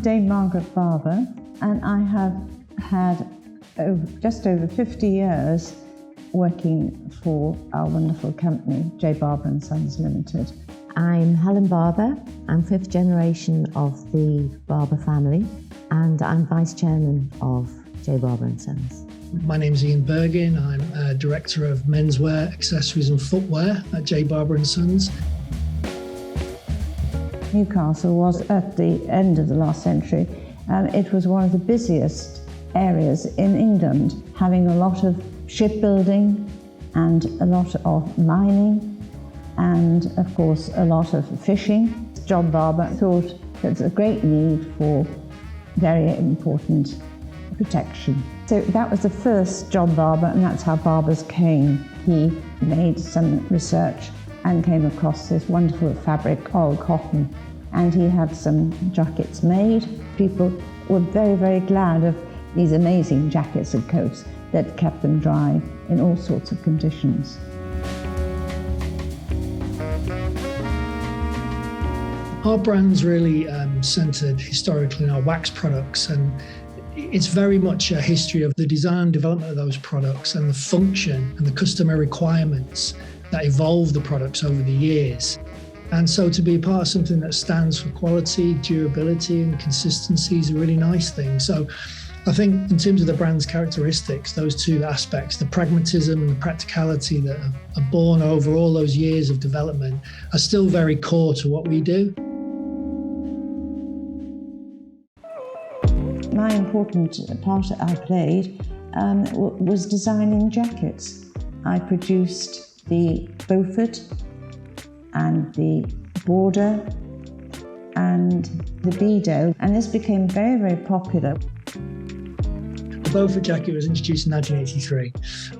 Dame Margaret Barbour, and I have had just over 50 years working for our wonderful company, J. Barbour & Sons Limited. I'm Helen Barbour. I'm fifth generation of the Barbour family, and I'm vice chairman of J. Barbour & Sons. My name's Ian Bergin. I'm director of menswear, accessories and footwear at J. Barbour & Sons. Newcastle was, at the end of the last century, it was one of the busiest areas in England, having a lot of shipbuilding and a lot of mining and, of course, a lot of fishing. John Barbour thought there's a great need for very important protection. So that was the first John Barbour, and that's how Barbers came. He made some research and came across this wonderful fabric, oil cotton, and he had some jackets made. People were very, very glad of these amazing jackets and coats that kept them dry in all sorts of conditions. Our brand's really centred historically in our wax products, and it's very much a history of the design and development of those products and the function and the customer requirements that evolve the products over the years. And so to be a part of something that stands for quality, durability and consistency is a really nice thing. So I think in terms of the brand's characteristics, those two aspects, the pragmatism and the practicality that are born over all those years of development, are still very core to what we do. My important part I played was designing jackets. I produced the Beaufort and the Border and the Bedo, and this became very, very popular. The Beaufort jacket was introduced in 1983,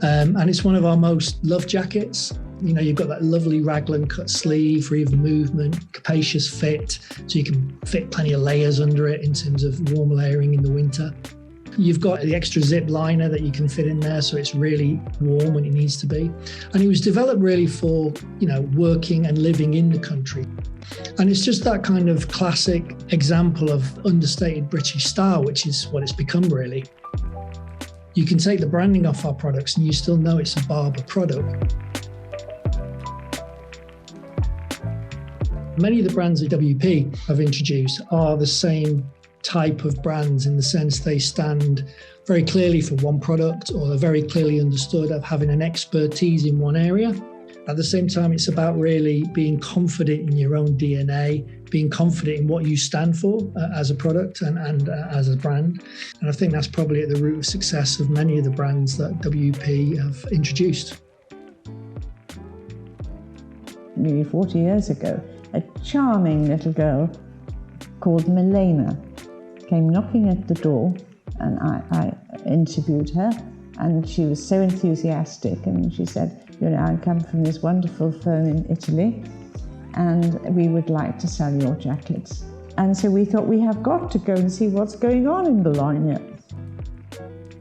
and it's one of our most loved jackets. You know, you've got that lovely raglan cut sleeve for even movement, capacious fit, so you can fit plenty of layers under it in terms of warm layering in the winter. You've got the extra zip liner that you can fit in there, so it's really warm when it needs to be. And it was developed really for, working and living in the country. And it's just that kind of classic example of understated British style, which is what it's become really. You can take the branding off our products and you still know it's a Barbour product. Many of the brands that WP have introduced are the same type of brands in the sense they stand very clearly for one product, or they're very clearly understood of having an expertise in one area. At the same time, it's about really being confident in your own DNA, being confident in what you stand for as a product and as a brand. And I think that's probably at the root of success of many of the brands that WP have introduced. Nearly 40 years ago, a charming little girl called Milena came knocking at the door, and I interviewed her, and she was so enthusiastic, and she said, I come from this wonderful firm in Italy, and we would like to sell your jackets. And so we thought, we have got to go and see what's going on in Bologna.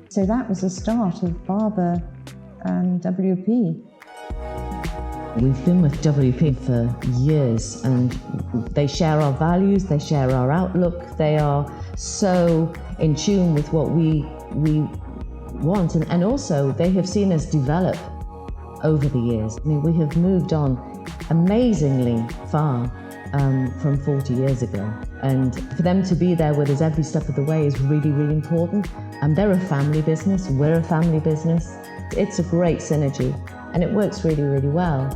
So that was the start of Barbour and WP. We've been with WP for years, and they share our values, they share our outlook, they are so in tune with what we want, and also they have seen us develop over the years. I mean, we have moved on amazingly far from 40 years ago, and for them to be there with us every step of the way is really, really important. And they're a family business, we're a family business. It's a great synergy, and it works really, really well.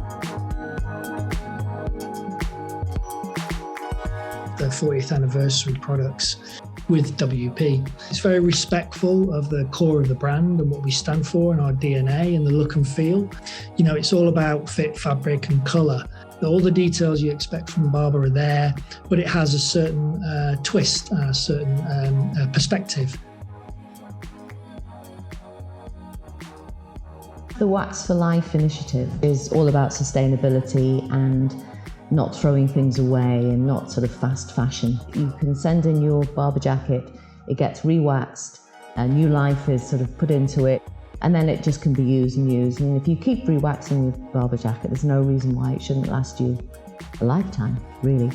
The 40th anniversary products with WP. It's very respectful of the core of the brand and what we stand for and our DNA and the look and feel. It's all about fit, fabric and colour. All the details you expect from Barbour are there, but it has a certain twist, a certain perspective. The Wax for Life initiative is all about sustainability and not throwing things away and not sort of fast fashion. You can send in your Barbour jacket, it gets re-waxed, a new life is sort of put into it, and then it just can be used and used. And if you keep re-waxing your Barbour jacket, there's no reason why it shouldn't last you a lifetime, really.